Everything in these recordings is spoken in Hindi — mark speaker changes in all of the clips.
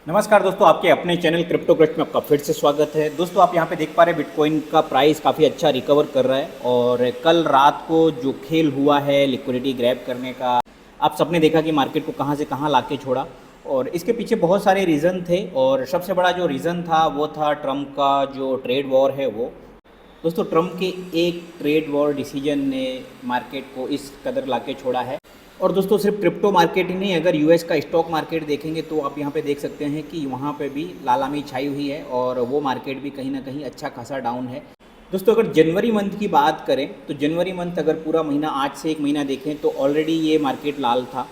Speaker 1: नमस्कार दोस्तों, आपके अपने चैनल क्रिप्टो क्रेस्ट में आपका फिर से स्वागत है। दोस्तों, आप यहाँ पे देख पा रहे हैं बिटकॉइन का प्राइस काफ़ी अच्छा रिकवर कर रहा है। और कल रात को जो खेल हुआ है लिक्विडिटी ग्रैब करने का, आप सबने देखा कि मार्केट को कहाँ से कहाँ ला के छोड़ा। और इसके पीछे बहुत सारे रीज़न थे और सबसे बड़ा जो रीज़न था वो था ट्रम्प का जो ट्रेड वॉर है वो। दोस्तों, ट्रम्प के एक ट्रेड वॉर डिसीजन ने मार्केट को इस कदर ला के छोड़ा है। और दोस्तों, सिर्फ क्रिप्टो मार्केट ही नहीं, अगर यूएस का स्टॉक मार्केट देखेंगे तो आप यहाँ पे देख सकते हैं कि वहाँ पे भी लालामी छाई हुई है और वो मार्केट भी कहीं ना कहीं अच्छा खासा डाउन है। दोस्तों, अगर जनवरी मंथ की बात करें तो जनवरी मंथ अगर पूरा महीना आज से एक महीना देखें तो ऑलरेडी ये मार्केट लाल था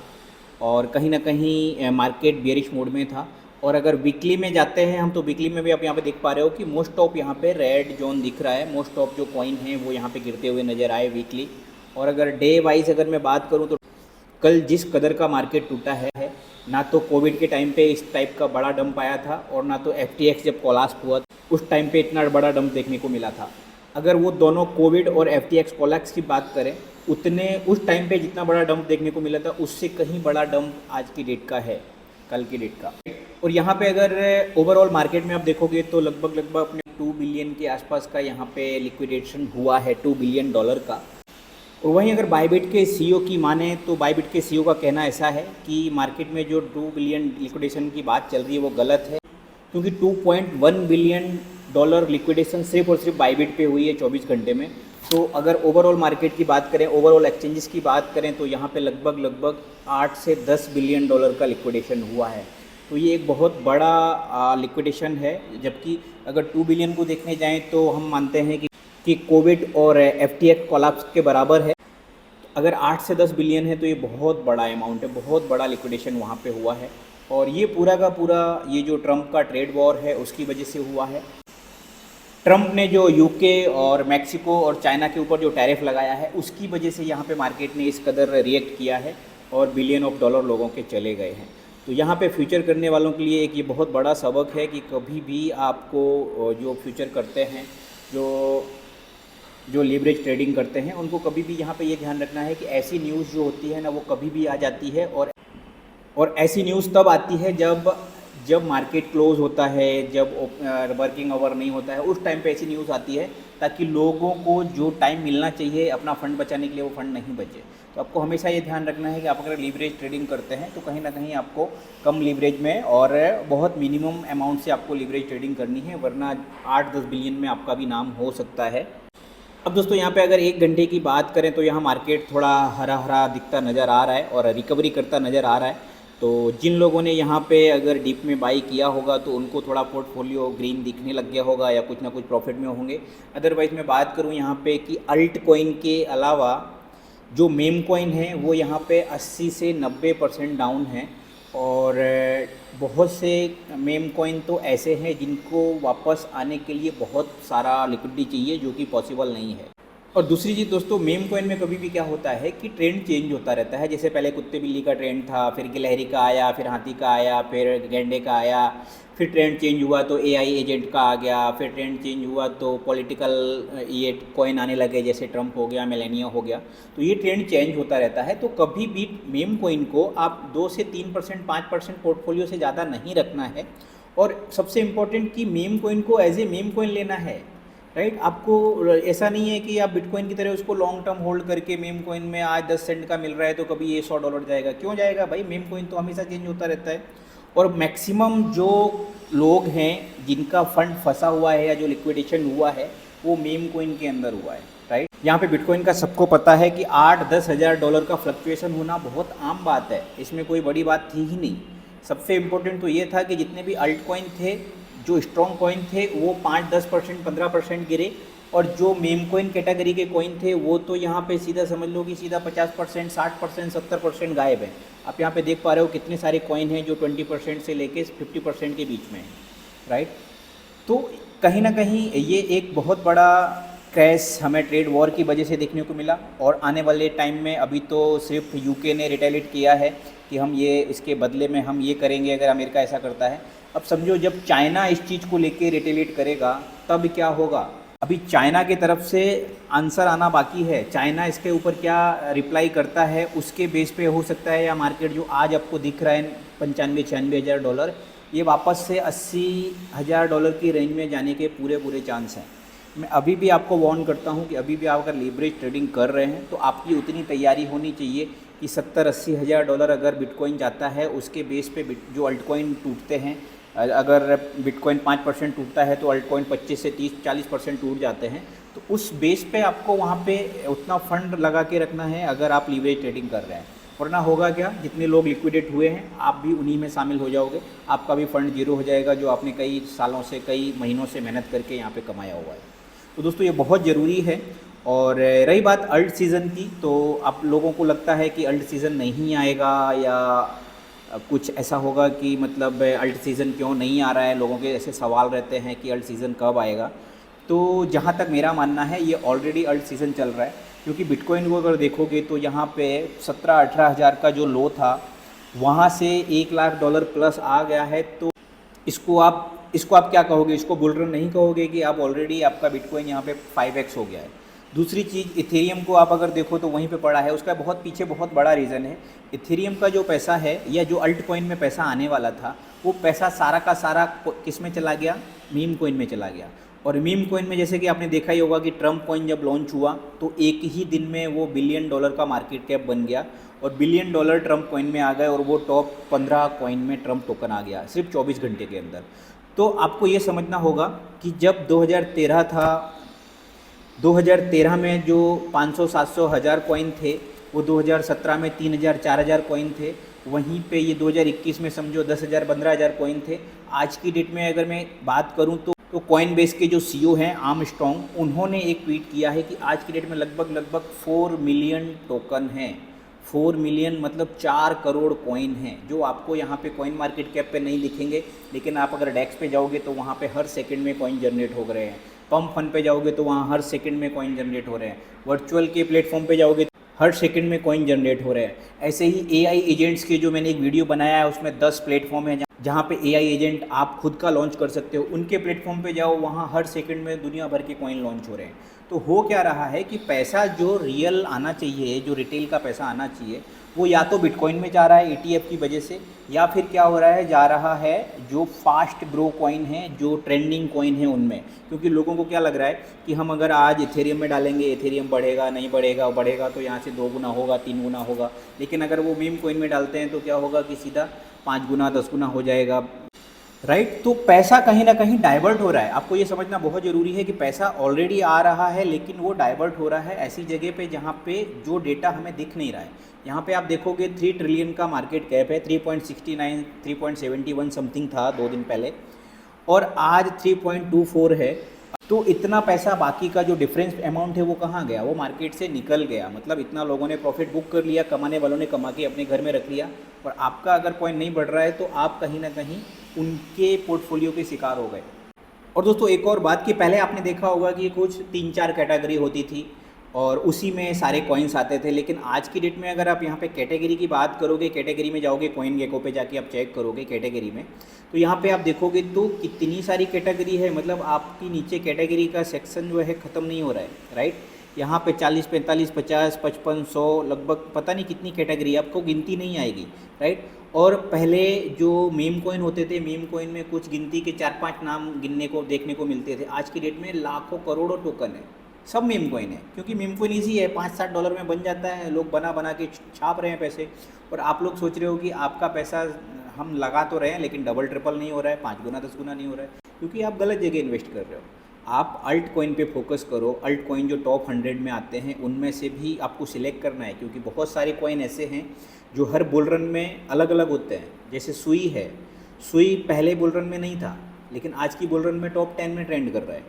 Speaker 1: और कहीं ना कहीं मार्केट बियरिश मोड में था। और अगर वीकली में जाते हैं हम तो वीकली में भी आप यहाँ पे देख पा रहे हो कि मोस्ट ऑफ यहाँ पे रेड जोन दिख रहा है। मोस्ट ऑफ जो कॉइन हैं वो यहाँ पे गिरते हुए नज़र आए वीकली। और अगर डे वाइज अगर मैं बात करूँ तो कल जिस कदर का मार्केट टूटा है, ना तो कोविड के टाइम पे इस टाइप का बड़ा डंप आया था और ना तो एफटीएक्स जब कोलाप्स हुआ उस टाइम पे इतना बड़ा डंप देखने को मिला था। अगर वो दोनों कोविड और एफटीएक्स कोलैप्स की बात करें, उतने उस टाइम पे जितना बड़ा डंप देखने को मिला था उससे कहीं बड़ा डंप आज की डेट का है, कल की डेट का। और यहाँ पे अगर ओवरऑल मार्केट में आप देखोगे तो लगभग लगभग अपने 2 बिलियन के आसपास का यहाँ पे लिक्विडेशन हुआ है, $2 बिलियन का। और वहीं अगर बायबिट के सीईओ की माने तो बायबिट के सीईओ का कहना ऐसा है कि मार्केट में जो 2 बिलियन लिक्विडेशन की बात चल रही है वो गलत है, क्योंकि $2.1 बिलियन लिक्विडेशन सिर्फ और सिर्फ बायबिट पे हुई है 24 घंटे में। तो अगर ओवरऑल मार्केट की बात करें, ओवरऑल एक्सचेंजेस की बात करें तो यहाँ पे लगभग लगभग 8 से 10 बिलियन डॉलर का लिक्विडेशन हुआ है। तो ये एक बहुत बड़ा लिक्विडेशन है। जबकि अगर 2 बिलियन को देखने जाएँ तो हम मानते हैं कि कोविड और एफटीएक्स कोलैप्स के बराबर है। अगर 8 से 10 बिलियन है तो ये बहुत बड़ा अमाउंट है, बहुत बड़ा लिक्विडेशन वहाँ पे हुआ है। और ये पूरा का पूरा ये जो ट्रम्प का ट्रेड वॉर है उसकी वजह से हुआ है। ट्रम्प ने जो यूके और मैक्सिको और चाइना के ऊपर जो टैरिफ लगाया है उसकी वजह से यहाँ पे मार्केट ने इस कदर रिएक्ट किया है और बिलियन ऑफ डॉलर लोगों के चले गए हैं। तो यहाँ पे फ्यूचर करने वालों के लिए एक ये बहुत बड़ा सबक है कि कभी भी आपको जो फ्यूचर करते हैं, जो लीवरेज ट्रेडिंग करते हैं, उनको कभी भी यहाँ पे ये ध्यान रखना है कि ऐसी न्यूज़ जो होती है ना वो कभी भी आ जाती है। और ऐसी न्यूज़ तब आती है जब मार्केट क्लोज होता है, जब वर्किंग आवर नहीं होता है, उस टाइम पे ऐसी न्यूज़ आती है ताकि लोगों को जो टाइम मिलना चाहिए अपना फ़ंड बचाने के लिए वो फ़ंड नहीं बचे। तो आपको हमेशा ये ध्यान रखना है कि आप अगर लीवरेज ट्रेडिंग करते हैं तो कहीं ना कहीं आपको कम लीवरेज में और बहुत मिनिमम अमाउंट से आपको लीवरेज ट्रेडिंग करनी है, वरना 8-10 बिलियन में आपका भी नाम हो सकता है। अब दोस्तों, यहाँ पे अगर 1 घंटे की बात करें तो यहाँ मार्केट थोड़ा हरा हरा दिखता नज़र आ रहा है और रिकवरी करता नज़र आ रहा है। तो जिन लोगों ने यहाँ पे अगर डीप में बाई किया होगा तो उनको थोड़ा पोर्टफोलियो ग्रीन दिखने लग गया होगा या कुछ ना कुछ प्रॉफिट में होंगे। अदरवाइज़ मैं बात करूँ यहाँ पे कि अल्ट कॉइन के अलावा जो मेम कॉइन है वो यहाँ पे 80 से 90% डाउन है। और बहुत से मेम कॉइन तो ऐसे हैं जिनको वापस आने के लिए बहुत सारा लिक्विडिटी चाहिए, जो कि पॉसिबल नहीं है। और दूसरी चीज़ दोस्तों, मेम कॉइन में कभी भी क्या होता है कि ट्रेंड चेंज होता रहता है। जैसे पहले कुत्ते बिल्ली का ट्रेंड था, फिर गिलहरी का आया, फिर हाथी का आया, फिर गेंडे का आया, फिर ट्रेंड चेंज हुआ तो एआई एजेंट का आ गया, फिर ट्रेंड चेंज हुआ तो पॉलिटिकल ये कॉइन आने लगे, जैसे ट्रम्प हो गया, मेलानिया हो गया। तो ये ट्रेंड चेंज होता रहता है। तो कभी भी मेम कॉइन को आप 2 से 3%, 5% पोर्टफोलियो से ज़्यादा नहीं रखना है। और सबसे इम्पोर्टेंट कि मेम कॉइन को एज ए मेम कॉइन लेना है, राइट। आपको ऐसा नहीं है कि आप बिटकॉइन की तरह उसको लॉन्ग टर्म होल्ड करके मेम कॉइन में आज 10 सेंट का मिल रहा है तो कभी ये $100 जाएगा। क्यों जाएगा भाई? मेम कॉइन तो हमेशा चेंज होता रहता है। और मैक्सिमम जो लोग हैं जिनका फंड फंसा हुआ है या जो लिक्विडेशन हुआ है वो मेम कॉइन के अंदर हुआ है, राइट। यहाँ पे बिटकॉइन का सबको पता है कि 8-10 हज़ार डॉलर का फ्लक्चुएशन होना बहुत आम बात है, इसमें कोई बड़ी बात थी ही नहीं। सबसे इम्पोर्टेंट तो ये था कि जितने भी अल्ट कॉइन थे, जो स्ट्रॉन्ग कॉइन थे, वो 5-10%, 15% गिरे। और जो मेम कॉइन कैटेगरी के कॉइन थे वो तो यहाँ पे सीधा समझ लो कि सीधा 50%, 60%, 70% गायब है। आप यहाँ पे देख पा रहे हो कितने सारे कॉइन हैं जो 20% से लेके 50% के बीच में है, राइट। तो कहीं ना कहीं ये एक बहुत बड़ा क्रैश हमें ट्रेड वॉर की वजह से देखने को मिला। और आने वाले टाइम में अभी तो सिर्फ यूके ने रिटेलिएट किया है कि हम ये इसके बदले में हम ये करेंगे अगर अमेरिका ऐसा करता है। अब समझो जब चाइना इस चीज़ को लेके रिटेलिएट करेगा तब क्या होगा। अभी चाइना की तरफ से आंसर आना बाकी है। चाइना इसके ऊपर क्या रिप्लाई करता है उसके बेस पे हो सकता है या मार्केट जो आज आपको दिख रहा है $95-96 हज़ार, ये वापस से $80,000 की रेंज में जाने के पूरे चांस हैं। मैं अभी भी आपको वार्न करता हूँ कि अभी भी आप अगर लीवरेज ट्रेडिंग कर रहे हैं तो आपकी उतनी तैयारी होनी चाहिए कि 70-80 हज़ार डॉलर अगर बिटकॉइन जाता है, उसके बेस पे जो अल्टकॉइन टूटते हैं, अगर बिटकॉइन 5% टूटता है तो अल्टकॉइन 25 से 30-40% टूट जाते हैं। तो उस बेस पे आपको वहाँ पे उतना फंड लगा के रखना है अगर आप लीवरेज ट्रेडिंग कर रहे हैं, वरना होगा क्या, जितने लोग लिक्विडेट हुए हैं आप भी उन्हीं में शामिल हो जाओगे, आपका भी फंड जीरो हो जाएगा जो आपने कई सालों से, कई महीनों से मेहनत करके यहाँ पे कमाया हुआ है। तो दोस्तों ये बहुत ज़रूरी है। और रही बात अल्ट सीज़न की, तो आप लोगों को लगता है कि अल्ट सीज़न नहीं आएगा या कुछ ऐसा होगा कि मतलब अल्ट सीज़न क्यों नहीं आ रहा है, लोगों के ऐसे सवाल रहते हैं कि अल्ट सीज़न कब आएगा। तो जहाँ तक मेरा मानना है ये ऑलरेडी अल्ट सीज़न चल रहा है, क्योंकि बिटकॉइन को अगर देखोगे तो यहाँ पे 17-18 हज़ार का जो लो था वहाँ से $1,00,000 प्लस आ गया है। तो इसको आप क्या कहोगे, इसको बुल रन नहीं कहोगे कि आप ऑलरेडी आपका बिटकॉइन यहाँ पे 5x हो गया है। दूसरी चीज़ इथेरियम को आप अगर देखो तो वहीं पे पड़ा है, उसका बहुत पीछे बहुत बड़ा रीज़न है। इथेरियम का जो पैसा है या जो अल्ट कॉइन में पैसा आने वाला था वो पैसा सारा का सारा किस में चला गया, मीम कॉइन में चला गया। और मीम कॉइन में जैसे कि आपने देखा ही होगा कि ट्रम्प कॉइन जब लॉन्च हुआ तो एक ही दिन में वो $1 बिलियन का मार्केट कैप बन गया और $1 बिलियन ट्रम्प कॉइन में आ गए और वो टॉप 15 कॉइन में ट्रम्प टोकन आ गया सिर्फ 24 घंटे के अंदर। तो आपको ये समझना होगा कि जब 2013 था, 2013 में जो 500-700 हज़ार कॉइन थे वो 2017 में 3,000-4,000 कॉइन थे, वहीं पे ये 2021 में समझो 10,000 15,000 कॉइन थे। आज की डेट में अगर मैं बात करूं तो कॉइन बेस के जो सीईओ हैं आर्मस्ट्रॉन्ग, उन्होंने एक ट्वीट किया है कि आज की डेट में लगभग 4 मिलियन टोकन हैं। 4 मिलियन मतलब 4 करोड़ कॉइन हैं जो आपको यहाँ पे कॉइन मार्केट कैप पे नहीं दिखेंगे, लेकिन आप अगर डेक्स पे जाओगे तो वहाँ पे हर सेकंड में कॉइन जनरेट हो रहे हैं। पम्प फंड पे जाओगे तो वहाँ हर सेकंड में कॉइन जनरेट हो रहे हैं। वर्चुअल के प्लेटफॉर्म पे जाओगे तो हर सेकंड में कॉइन जनरेट हो रहे हैं। ऐसे ही एआई एजेंट्स के जो मैंने एक वीडियो बनाया है उसमें 10 प्लेटफॉर्म है जहाँ पे एआई एजेंट आप खुद का लॉन्च कर सकते हो, उनके प्लेटफॉर्म पे जाओ, वहाँ हर सेकंड में दुनिया भर के कॉइन लॉन्च हो रहे हैं। तो हो क्या रहा है कि पैसा जो रियल आना चाहिए, जो रिटेल का पैसा आना चाहिए, वो या तो बिटकॉइन में जा रहा है ETF की वजह से, या फिर क्या हो रहा है, जा रहा है जो फास्ट ग्रो कॉइन है, जो ट्रेंडिंग कॉइन है उनमें। क्योंकि लोगों को क्या लग रहा है कि हम अगर आज इथेरियम में डालेंगे, इथेरियम बढ़ेगा, नहीं बढ़ेगा, बढ़ेगा तो यहाँ से 2 गुना होगा, 3 गुना होगा। लेकिन अगर वो मीम कॉइन में डालते हैं तो क्या होगा कि सीधा 5 गुना 10 गुना हो जाएगा, राइट। तो पैसा कहीं ना कहीं डाइवर्ट हो रहा है। आपको ये समझना बहुत ज़रूरी है कि पैसा ऑलरेडी आ रहा है लेकिन वो डाइवर्ट हो रहा है ऐसी जगह पे जहाँ पे जो डेटा हमें दिख नहीं रहा है। यहाँ पे आप देखोगे 3 ट्रिलियन का मार्केट कैप है, 3.69 3.71 समथिंग था 2 दिन पहले, और आज 3.24 है। तो इतना पैसा बाकी का जो डिफरेंस अमाउंट है वो कहाँ गया, वो मार्केट से निकल गया। मतलब इतना लोगों ने प्रॉफिट बुक कर लिया, कमाने वालों ने कमा के अपने घर में रख लिया, और आपका अगर कॉइन नहीं बढ़ रहा है तो आप कहीं ना कहीं उनके पोर्टफोलियो के शिकार हो गए। और दोस्तों एक और बात कि पहले आपने देखा होगा कि कुछ 3-4 कैटेगरी होती थी और उसी में सारे कॉइन्स आते थे, लेकिन आज की डेट में अगर आप यहाँ पे कैटेगरी की बात करोगे, कैटेगरी में जाओगे, कॉइन गेको पे जाके आप चेक करोगे कैटेगरी में, तो यहाँ पे आप देखोगे तो कितनी सारी कैटेगरी है। मतलब आपकी नीचे कैटेगरी का सेक्शन जो है ख़त्म नहीं हो रहा है, राइट। यहाँ पे 40, 45, 50, 55, 100 लगभग पता नहीं कितनी कैटेगरी, आपको गिनती नहीं आएगी, राइट। और पहले जो मीम कॉइन होते थे, मीम कॉइन में कुछ गिनती के 4-5 नाम गिनने को देखने को मिलते थे। आज की डेट में लाखों करोड़ों टोकन है, सब मीम कॉइन है, क्योंकि मीम कॉइन ईजी है, $5-7 में बन जाता है, लोग बना के छाप रहे हैं पैसे। और आप लोग सोच रहे हो कि आपका पैसा हम लगा तो रहे हैं लेकिन डबल ट्रिपल नहीं हो रहा है, 5 गुना 10 गुना नहीं हो रहा है, क्योंकि आप गलत जगह इन्वेस्ट कर रहे हो। आप अल्ट कॉइन पे फोकस करो। अल्ट कॉइन जो टॉप 100 में आते हैं उनमें से भी आपको सिलेक्ट करना है, क्योंकि बहुत सारे कॉइन ऐसे हैं जो हर बुल रन में अलग अलग होते हैं। जैसे सुई है, सुई पहले बुल रन में नहीं था लेकिन आज की बुल रन में टॉप 10 में ट्रेंड कर रहा है।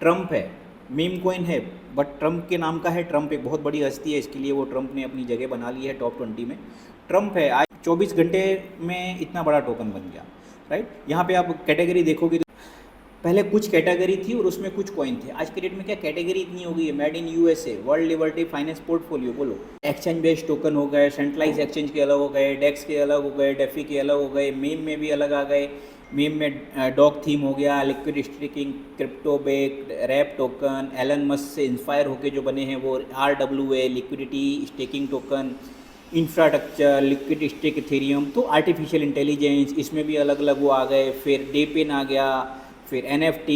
Speaker 1: ट्रम्प है, मीम कॉइन है बट ट्रम्प के नाम का है। ट्रम्प एक बहुत बड़ी हस्ती है, इसके लिए वो ट्रम्प ने अपनी जगह बना ली है टॉप 20 में। ट्रम्प है, आज 24 घंटे में इतना बड़ा टोकन बन गया, राइट। यहाँ पे आप कैटेगरी देखोगे तो पहले कुछ कैटेगरी थी और उसमें कुछ कॉइन थे। आज के डेट में क्या कैटेगरी इतनी हो गई है, made in USA, world liberty finance portfolio, बोलो। एक्सचेंज बेस्ड टोकन हो गए, सेंट्रलाइज एक्सचेंज के अलग हो गए, डेक्स के अलग हो गए, डेफी के अलग हो गए, मीम में भी अलग आ गए। मीम में डॉग थीम हो गया, liquid staking, crypto based, wrap token, Elon Musk से इंस्पायर होके जो बने हैं वो RWA liquidity staking token, infrastructure, liquid stake Ethereum, तो आर्टिफिशियल इंटेलिजेंस इसमें भी अलग अलग वो आ गए, फिर डेपिन आ गया, फिर NFT,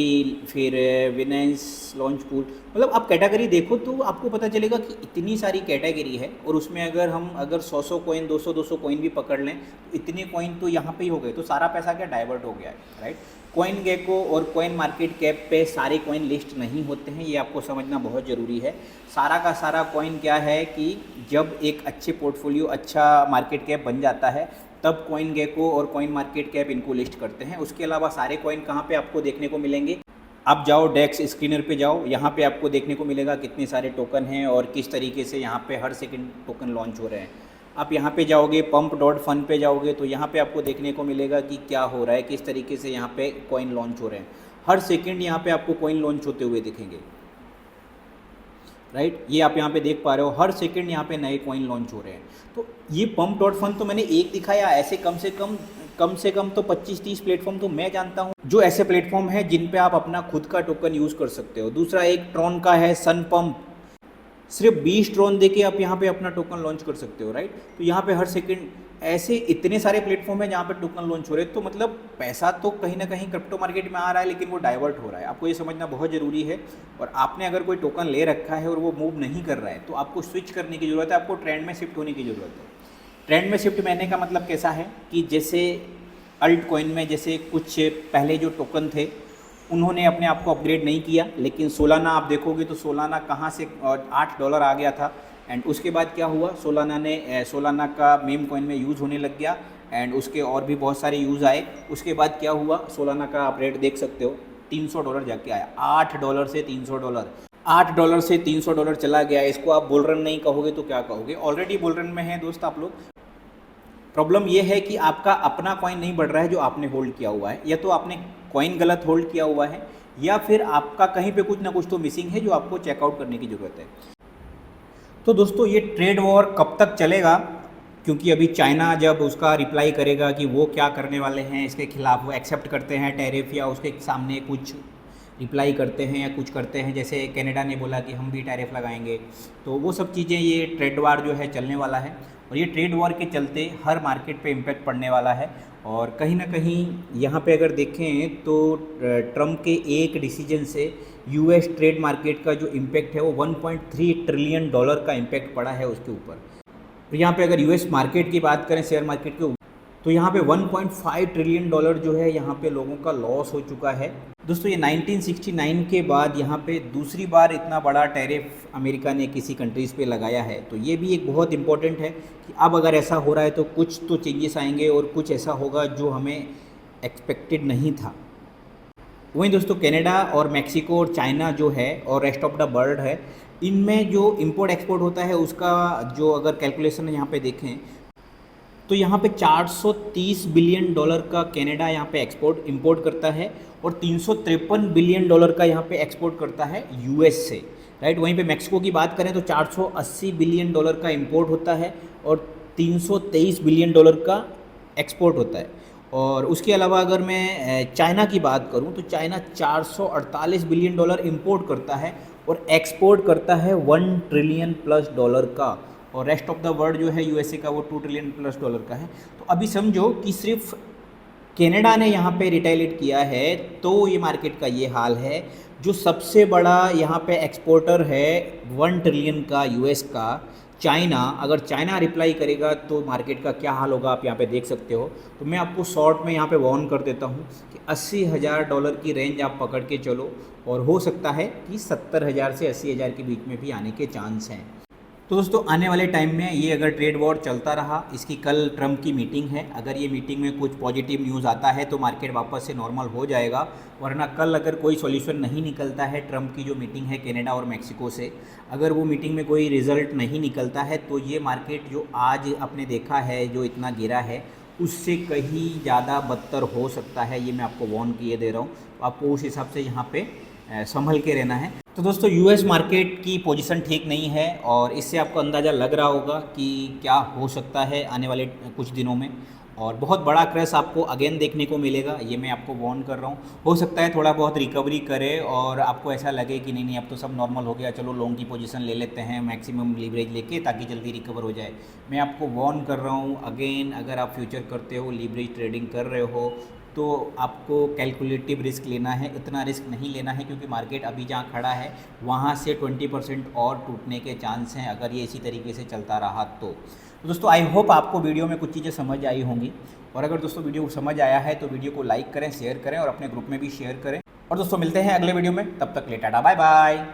Speaker 1: फिर विनेंस लॉन्च पूल। मतलब आप कैटेगरी देखो तो आपको पता चलेगा कि इतनी सारी कैटेगरी है, और उसमें अगर हम 100 कॉइन 200 कॉइन भी पकड़ लें तो इतने कॉइन तो यहाँ पे ही हो गए, तो सारा पैसा क्या डाइवर्ट हो गया है, राइट। कॉइन गेको और कॉइन मार्केट कैप पे सारे कॉइन लिस्ट नहीं होते हैं, ये आपको समझना बहुत ज़रूरी है। सारा का सारा कॉइन क्या है कि जब एक अच्छे पोर्टफोलियो, अच्छा मार्केट कैप बन जाता है, तब कॉइन गेको और कॉइन मार्केट कैप इनको लिस्ट करते हैं। उसके अलावा सारे कॉइन कहाँ पे आपको देखने को मिलेंगे, आप जाओ डेक्स स्क्रीनर पे जाओ, यहाँ पे आपको देखने को मिलेगा कितने सारे टोकन हैं और किस तरीके से यहाँ पे हर सेकंड टोकन लॉन्च हो रहे हैं। आप यहाँ पे जाओगे पम्प डॉट फन पे जाओगे तो यहाँ पे आपको देखने को मिलेगा कि क्या हो रहा है, किस तरीके से यहाँ पे कॉइन लॉन्च हो रहे हैं। हर सेकंड यहाँ पे आपको कॉइन लॉन्च होते हुए दिखेंगे, राइट। ये आप यहाँ पे देख पा रहे हो, हर सेकंड यहाँ पे नए कॉइन लॉन्च हो रहे हैं। तो ये पम्प डॉट फन तो मैंने एक दिखाया, ऐसे कम से कम तो 25-30 प्लेटफॉर्म तो मैं जानता हूँ जो ऐसे प्लेटफॉर्म है जिन पे आप अपना खुद का टोकन यूज़ कर सकते हो। दूसरा एक ट्रॉन का है, सन पंप, सिर्फ 20 ट्रॉन देके आप यहाँ पे अपना टोकन लॉन्च कर सकते हो, राइट। तो यहाँ पे हर सेकंड ऐसे इतने सारे प्लेटफॉर्म है जहाँ पे टोकन लॉन्च हो रहे हैं। तो मतलब पैसा तो कहीं ना कहीं क्रिप्टो मार्केट में आ रहा है, लेकिन वो डाइवर्ट हो रहा है, आपको ये समझना बहुत ज़रूरी है। और आपने अगर कोई टोकन ले रखा है और वो मूव नहीं कर रहा है तो आपको स्विच करने की ज़रूरत है, आपको ट्रेंड में शिफ्ट होने की ज़रूरत है। ट्रेंड में शिफ्ट होने का मतलब कैसा है कि जैसे अल्ट कॉइन में जैसे कुछ पहले जो टोकन थे उन्होंने अपने आप को अपग्रेड नहीं किया, लेकिन सोलाना आप देखोगे तो सोलाना कहाँ से $8 आ गया था, एंड उसके बाद क्या हुआ, सोलाना का मेम कॉइन में यूज़ होने लग गया, एंड उसके और भी बहुत सारे यूज़ आए। उसके बाद क्या हुआ, सोलाना का आप रेट देख सकते हो, $300 जाके आया, $8 से $300, $8 से $300 चला गया। इसको आप बुल रन नहीं कहोगे तो क्या कहोगे, ऑलरेडी बुल रन में है दोस्त आप लोग। प्रॉब्लम ये है कि आपका अपना कॉइन नहीं बढ़ रहा है जो आपने होल्ड किया हुआ है, या तो आपने कॉइन गलत होल्ड किया हुआ है, या फिर आपका कहीं पे कुछ ना कुछ तो मिसिंग है जो आपको चेकआउट करने की ज़रूरत है। तो दोस्तों ये ट्रेड वॉर कब तक चलेगा, क्योंकि अभी चाइना जब उसका रिप्लाई करेगा कि वो क्या करने वाले हैं इसके खिलाफ, वो एक्सेप्ट करते हैं टैरिफ या उसके सामने कुछ रिप्लाई करते हैं या कुछ करते हैं, जैसे कनाडा ने बोला कि हम भी टैरिफ लगाएंगे, तो वो सब चीज़ें, ये ट्रेड वॉर जो है चलने वाला है। और ये ट्रेड वॉर के चलते हर मार्केट पे इम्पैक्ट पड़ने वाला है। और कहीं ना कहीं यहाँ पे अगर देखें तो ट्रम्प के एक डिसीजन से US ट्रेड मार्केट का जो इम्पैक्ट है वो $1.3 ट्रिलियन का इम्पैक्ट पड़ा है उसके ऊपर। तो यहाँ पे अगर US मार्केट की बात करें, शेयर मार्केट के, तो यहाँ पे $1.5 ट्रिलियन जो है यहाँ पे लोगों का लॉस हो चुका है। दोस्तों ये 1969 के बाद यहाँ पे दूसरी बार इतना बड़ा टैरिफ अमेरिका ने किसी कंट्रीज़ पे लगाया है। तो ये भी एक बहुत इंपॉर्टेंट है कि अब अगर ऐसा हो रहा है तो कुछ तो चेंजेस आएंगे और कुछ ऐसा होगा जो हमें एक्सपेक्टेड नहीं था। वहीं दोस्तों कनाडा और मैक्सिको और चाइना जो है और रेस्ट ऑफ द वर्ल्ड है, इनमें जो इंपोर्ट एक्सपोर्ट होता है उसका जो अगर कैलकुलेशन यहाँ पे देखें तो यहाँ पे $430 बिलियन का कनाडा यहाँ पे इंपोर्ट करता है, और $353 बिलियन का यहाँ पे एक्सपोर्ट करता है US से, राइट। वहीं पे मैक्सिको की बात करें तो $480 बिलियन का इंपोर्ट होता है और $323 बिलियन का एक्सपोर्ट होता है। और उसके अलावा अगर मैं चाइना की बात करूं तो चाइना $448 बिलियन इंपोर्ट करता है और एक्सपोर्ट करता है $1 ट्रिलियन प्लस का, और रेस्ट ऑफ द वर्ल्ड जो है USA का वो $2 ट्रिलियन प्लस का है। तो अभी समझो कि सिर्फ कनाडा ने यहाँ पे रिटेलिएट किया है तो ये मार्केट का ये हाल है। जो सबसे बड़ा यहाँ पे एक्सपोर्टर है $1 ट्रिलियन का US का, चाइना, अगर चाइना रिप्लाई करेगा तो मार्केट का क्या हाल होगा आप यहाँ पे देख सकते हो। तो मैं आपको शॉर्ट में यहाँ पे वार्न कर देता हूँ कि $80,000 की रेंज आप पकड़ के चलो, और हो सकता है कि 70,000 से 80,000 के बीच में भी आने के चांस हैं। तो दोस्तों आने वाले टाइम में ये अगर ट्रेड वॉर चलता रहा, इसकी कल ट्रम्प की मीटिंग है, अगर ये मीटिंग में कुछ पॉजिटिव न्यूज़ आता है तो मार्केट वापस से नॉर्मल हो जाएगा, वरना कल अगर कोई सॉल्यूशन नहीं निकलता है ट्रम्प की जो मीटिंग है कनाडा और मैक्सिको से, अगर वो मीटिंग में कोई रिजल्ट नहीं निकलता है तो ये मार्केट जो आज आपने देखा है जो इतना गिरा है उससे कहीं ज़्यादा बदतर हो सकता है। ये मैं आपको वार्न किए दे रहा हूँ, तो आपको उस हिसाब से यहाँ पे संभल के रहना है। तो दोस्तों US मार्केट की पोजीशन ठीक नहीं है, और इससे आपको अंदाज़ा लग रहा होगा कि क्या हो सकता है आने वाले कुछ दिनों में। और बहुत बड़ा क्रैश आपको अगेन देखने को मिलेगा, ये मैं आपको वार्न कर रहा हूँ। हो सकता है थोड़ा बहुत रिकवरी करे और आपको ऐसा लगे कि नहीं नहीं अब तो सब नॉर्मल हो गया, चलो लॉन्ग की पोजीशन ले लेते हैं मैक्सिमम लीवरेज लेके ताकि जल्दी रिकवर हो जाए। मैं आपको वार्न कर रहा हूँ अगेन, अगर आप फ्यूचर करते हो, लीवरेज ट्रेडिंग कर रहे हो, तो आपको कैलकुलेटिव रिस्क लेना है, इतना रिस्क नहीं लेना है, क्योंकि मार्केट अभी जहाँ खड़ा है वहाँ से 20% और टूटने के चांस हैं अगर ये इसी तरीके से चलता रहा तो दोस्तों आई होप आपको वीडियो में कुछ चीज़ें समझ आई होंगी। और अगर दोस्तों वीडियो समझ आया है तो वीडियो को लाइक करें, शेयर करें और अपने ग्रुप में भी शेयर करें। और दोस्तों मिलते हैं अगले वीडियो में, तब तक के लिए टाटा बाय बाय।